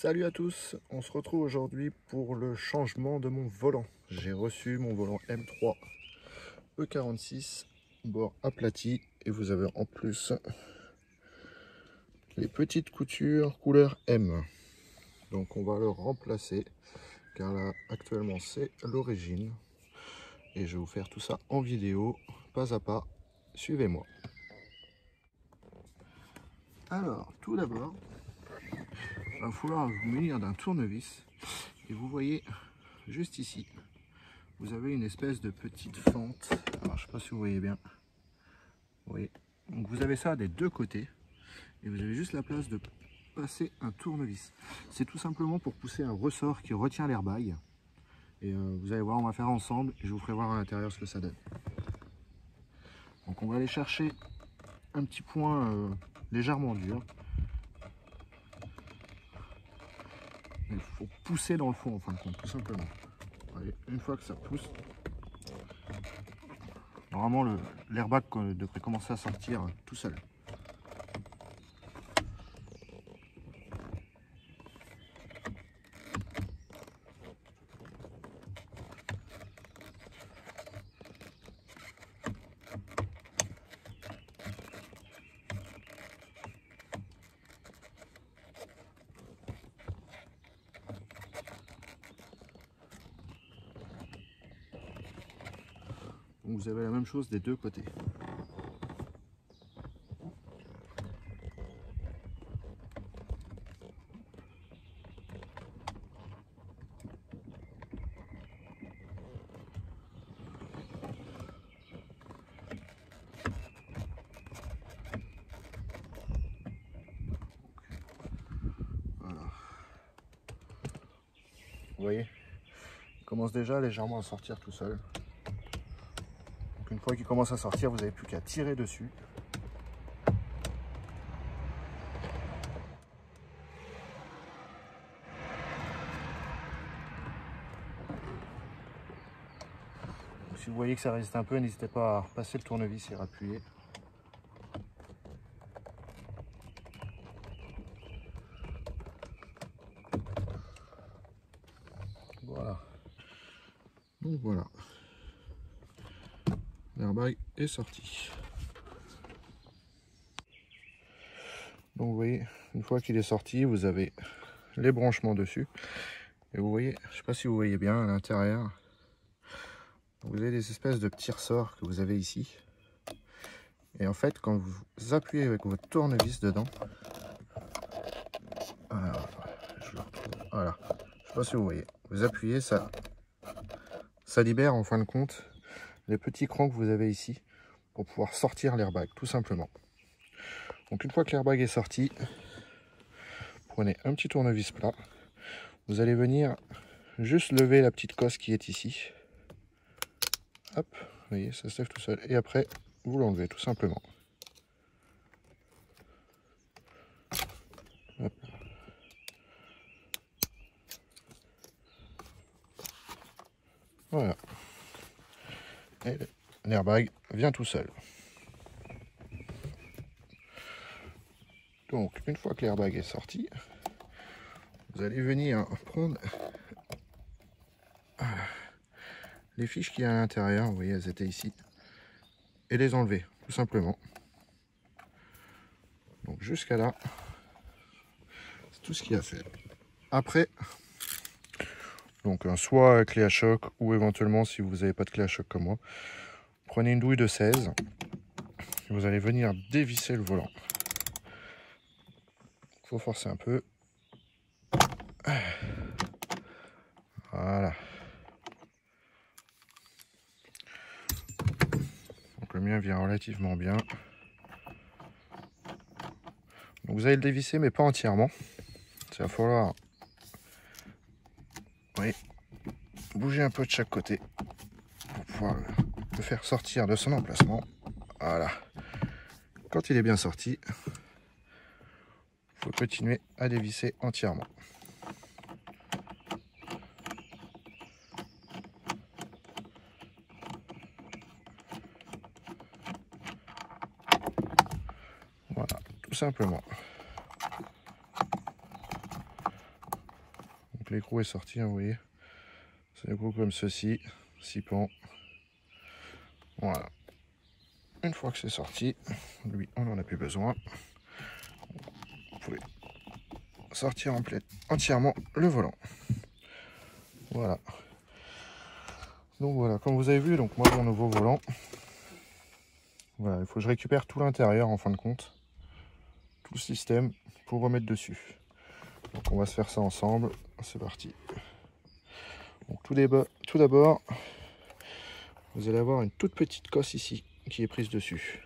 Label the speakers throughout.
Speaker 1: Salut à tous, on se retrouve aujourd'hui pour le changement de mon volant. J'ai reçu mon volant M3 E46, bord aplati, et vous avez en plus les petites coutures couleur M. Donc on va le remplacer, car là actuellement c'est l'origine. Et je vais vous faire tout ça en vidéo, pas à pas, suivez-moi. Alors, tout d'abord, il va falloir vous munir d'un tournevis, et vous voyez juste ici, vous avez une espèce de petite fente. Alors, je ne sais pas si vous voyez bien. Vous voyez. Donc vous avez ça des deux côtés, et vous avez juste la place de passer un tournevis. C'est tout simplement pour pousser un ressort qui retient l'airbag. Et vous allez voir, on va faire ensemble, et je vous ferai voir à l'intérieur ce que ça donne. Donc on va aller chercher un petit point légèrement dur. Il faut pousser dans le fond en fin de compte, tout simplement. Allez, une fois que ça pousse, normalement l'airbag devrait commencer à sortir tout seul. Donc vous avez la même chose des deux côtés. Voilà. Vous voyez, il commence déjà légèrement à sortir tout seul. Donc une fois qu'il commence à sortir, vous n'avez plus qu'à tirer dessus. Donc, si vous voyez que ça résiste un peu, n'hésitez pas à passer le tournevis et appuyer. Voilà. Donc voilà. L'airbag est sorti. Donc vous voyez, une fois qu'il est sorti, vous avez les branchements dessus. Et vous voyez, je ne sais pas si vous voyez bien à l'intérieur, vous avez des espèces de petits ressorts que vous avez ici. Et en fait, quand vous appuyez avec votre tournevis dedans, alors, je le retrouve, voilà, je sais pas si vous voyez, vous appuyez, ça libère en fin de compte les petits crans que vous avez ici pour pouvoir sortir l'airbag, tout simplement. Donc une fois que l'airbag est sorti, prenez un petit tournevis plat, vous allez venir juste lever la petite cosse qui est ici. Hop, vous voyez, ça se lève tout seul. Et après, vous l'enlevez tout simplement. Hop. Voilà. Et l'airbag vient tout seul. Donc, une fois que l'airbag est sorti, vous allez venir prendre les fiches qu'il y a à l'intérieur. Vous voyez, elles étaient ici. Et les enlever, tout simplement. Donc, jusqu'à là, c'est tout ce qu'il y a à faire. Après, donc soit clé à choc, ou éventuellement, si vous n'avez pas de clé à choc comme moi, prenez une douille de 16. Vous allez venir dévisser le volant. Il faut forcer un peu. Voilà. Donc le mien vient relativement bien. Donc vous allez le dévisser, mais pas entièrement. Il va falloir, oui, bouger un peu de chaque côté pour pouvoir le faire sortir de son emplacement. Voilà. Quand il est bien sorti, il faut continuer à dévisser entièrement. Voilà, tout simplement. l'écrou est sorti, hein, vous voyez. C'est l'écrou comme ceci, 6 pans. Voilà. Une fois que c'est sorti, lui, on n'en a plus besoin. Vous pouvez sortir entièrement le volant. Voilà. Donc voilà, comme vous avez vu, donc moi mon nouveau volant. Voilà, il faut que je récupère tout l'intérieur en fin de compte. Tout le système pour remettre dessus. Donc on va se faire ça ensemble. C'est parti. Donc tout d'abord, vous allez avoir une toute petite cosse ici qui est prise dessus.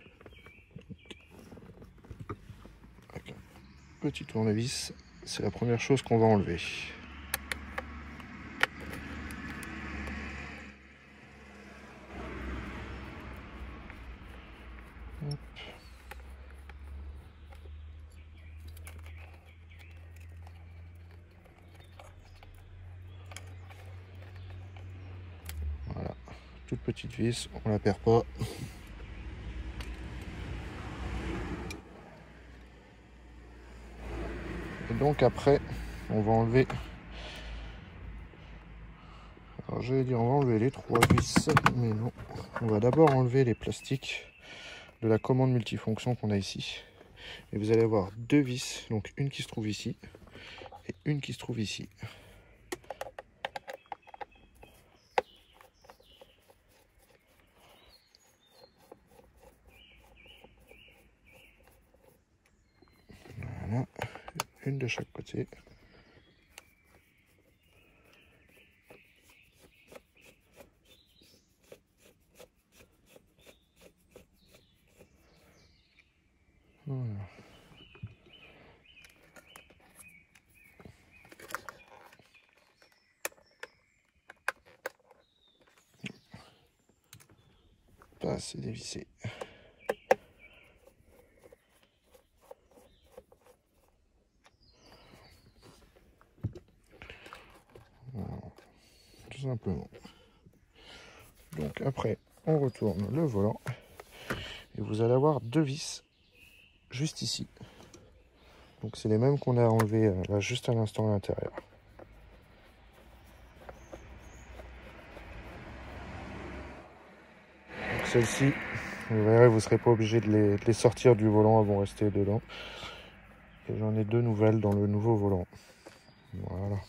Speaker 1: Avec un petit tournevis, c'est la première chose qu'on va enlever. Hop. Voilà, toute petite vis, on la perd pas. Et donc après, on va enlever. Alors j'allais dire on va enlever les 3 vis, mais non. On va d'abord enlever les plastiques de la commande multifonction qu'on a ici. Et vous allez avoir 2 vis, donc une qui se trouve ici et une qui se trouve ici. Voilà, une de chaque côté. Voilà. Pas assez dévissé. Voilà, tout simplement. Donc après, on retourne le volant et vous allez avoir 2 vis juste ici. Donc c'est les mêmes qu'on a enlevés là juste à l'instant à l'intérieur. Celles-ci, vous verrez, vous ne serez pas obligé de les sortir du volant, elles vont rester dedans. Et j'en ai 2 nouvelles dans le nouveau volant. Voilà.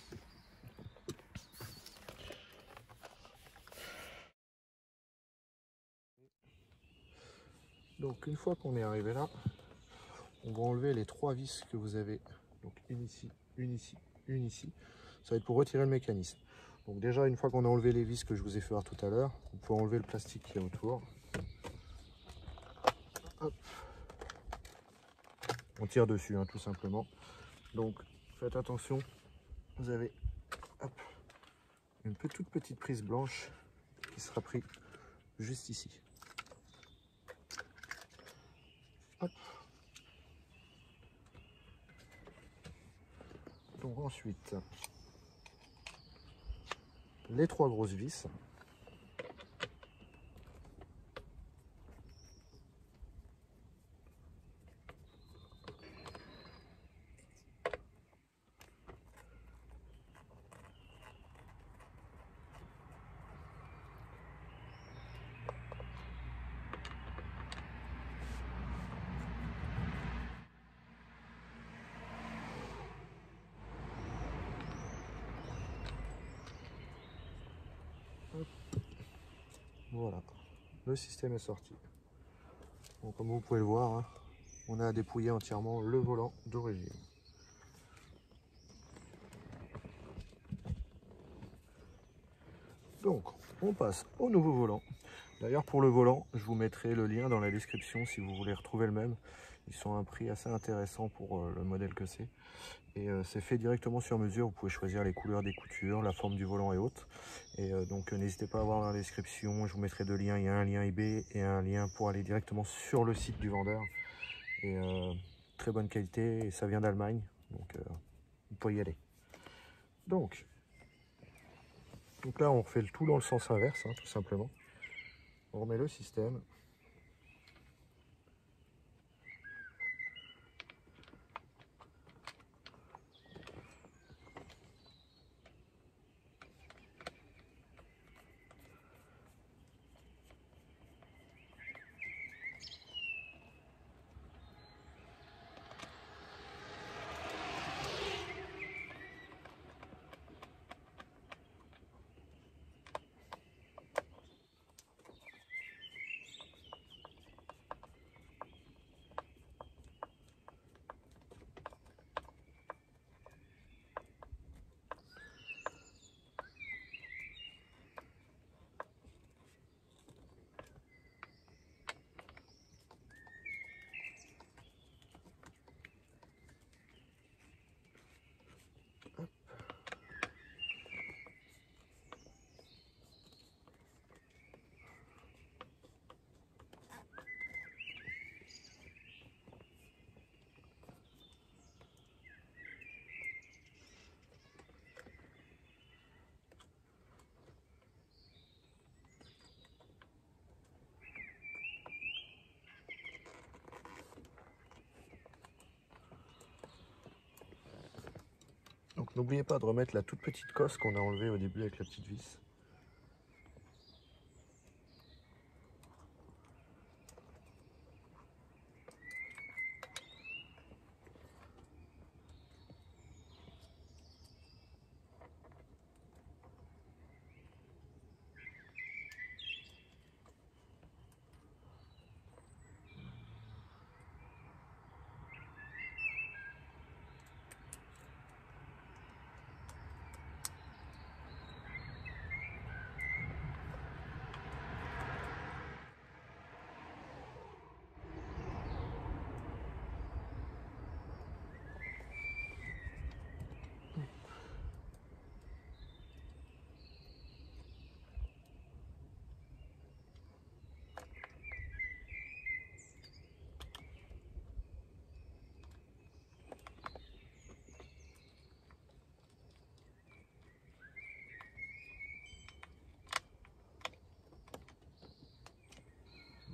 Speaker 1: Donc une fois qu'on est arrivé là, on va enlever les 3 vis que vous avez. Donc une ici, une ici, une ici. Ça va être pour retirer le mécanisme. Donc déjà, une fois qu'on a enlevé les vis que je vous ai fait voir tout à l'heure, vous pouvez enlever le plastique qui est autour. Hop. On tire dessus, hein, tout simplement. Donc faites attention, vous avez hop, une toute petite prise blanche qui sera prise juste ici. Hop. Donc ensuite, les 3 grosses vis. Hop. Voilà, le système est sorti. Donc, comme vous pouvez le voir, hein, on a dépouillé entièrement le volant d'origine. Donc, on passe au nouveau volant. D'ailleurs, pour le volant, je vous mettrai le lien dans la description si vous voulez retrouver le même. Ils sont à un prix assez intéressant pour le modèle que c'est. Et c'est fait directement sur mesure. Vous pouvez choisir les couleurs des coutures, la forme du volant et autres. Et donc, n'hésitez pas à voir dans la description. Je vous mettrai 2 liens. Il y a un lien eBay et un lien pour aller directement sur le site du vendeur. Et très bonne qualité. Et ça vient d'Allemagne. Donc, vous pouvez y aller. Donc là, on refait le tout dans le sens inverse, hein, tout simplement. On remet le système. Donc n'oubliez pas de remettre la toute petite cosse qu'on a enlevée au début avec la petite vis.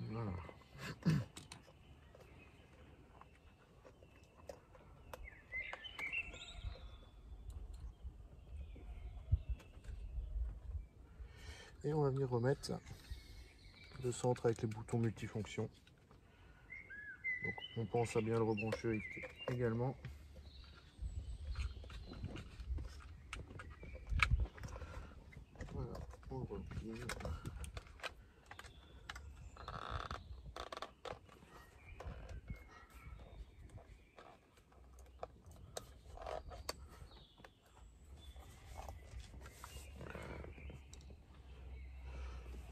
Speaker 1: Voilà. Et on va venir remettre le centre avec les boutons multifonctions. Donc on pense à bien le rebrancher également. Voilà, on le replie.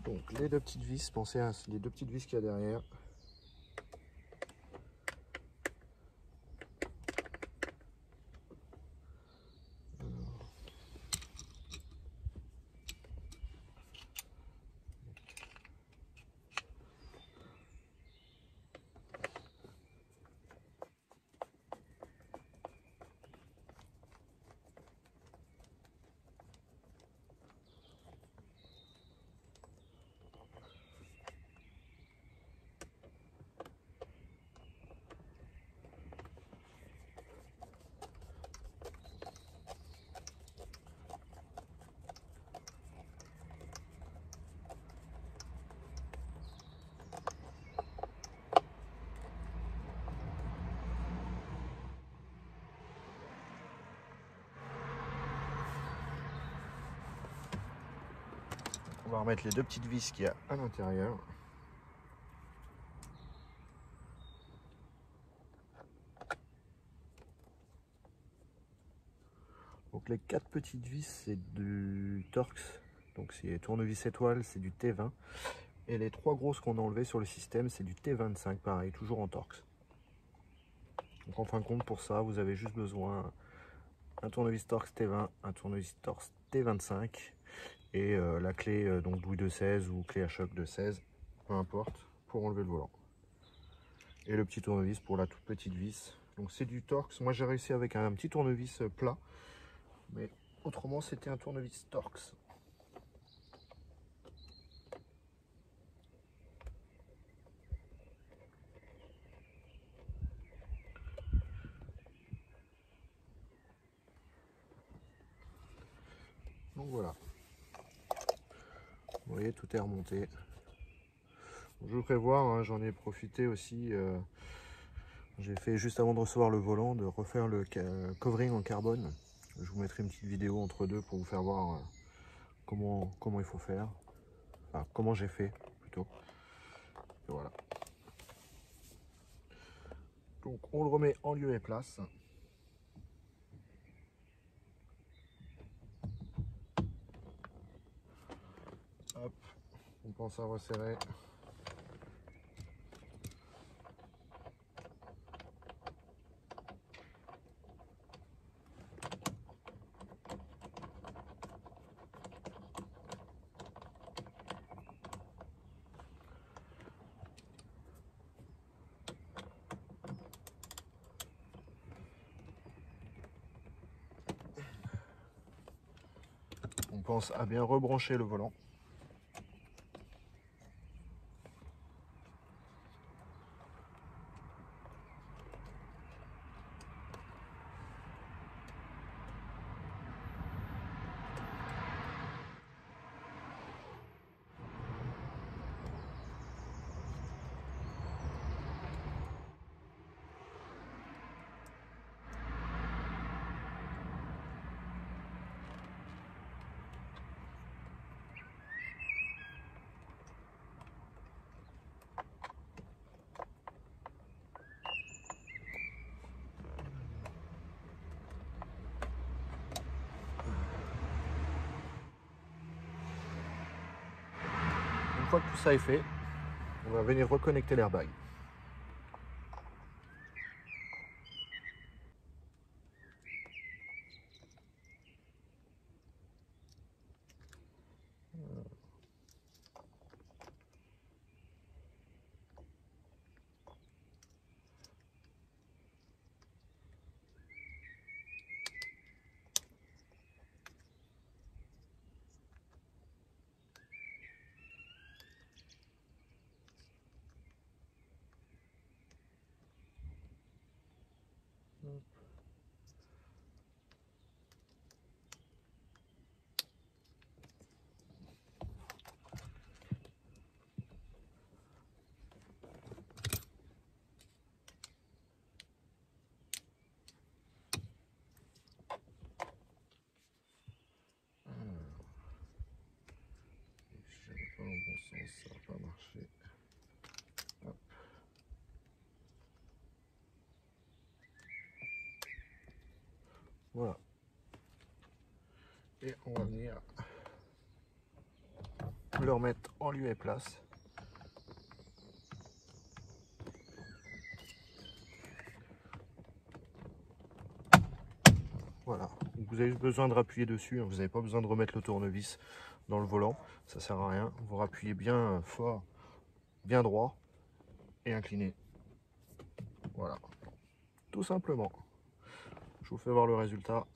Speaker 1: Donc les deux petites vis, pensez à les deux petites vis qu'il y a derrière. On va remettre les deux petites vis qu'il y a à l'intérieur. Donc les quatre petites vis, c'est du Torx, donc c'est tournevis étoile, c'est du T20. Et les trois grosses qu'on a enlevées sur le système, c'est du T25, pareil, toujours en Torx. Donc en fin de compte, pour ça, vous avez juste besoin un tournevis Torx T20, un tournevis Torx T25 et la clé donc douille de 16 ou clé à choc de 16, peu importe, pour enlever le volant. Et le petit tournevis pour la toute petite vis. Donc c'est du Torx. Moi j'ai réussi avec un petit tournevis plat, mais autrement c'était un tournevis Torx. Donc voilà. Vous voyez, tout est remonté. Je vous ferai voir, hein, j'en ai profité aussi. J'ai fait juste avant de recevoir le volant, de refaire le covering en carbone. Je vous mettrai une petite vidéo entre deux pour vous faire voir comment il faut faire. Enfin, comment j'ai fait plutôt. Et voilà. Donc on le remet en lieu et place. Hop, on pense à resserrer. On pense à bien rebrancher le volant. fois que tout ça est fait, on va venir reconnecter l'airbag. Pas dans le bon sens, ça va pas marcher. Hop. Voilà. Et on va venir le remettre en lieu et place. Voilà. Donc vous avez besoin de rappuyer dessus, hein. Vous n'avez pas besoin de remettre le tournevis dans le volant, ça sert à rien. Vous rappuyez bien fort, bien droit et incliné. Voilà, tout simplement. Je vous fais voir le résultat.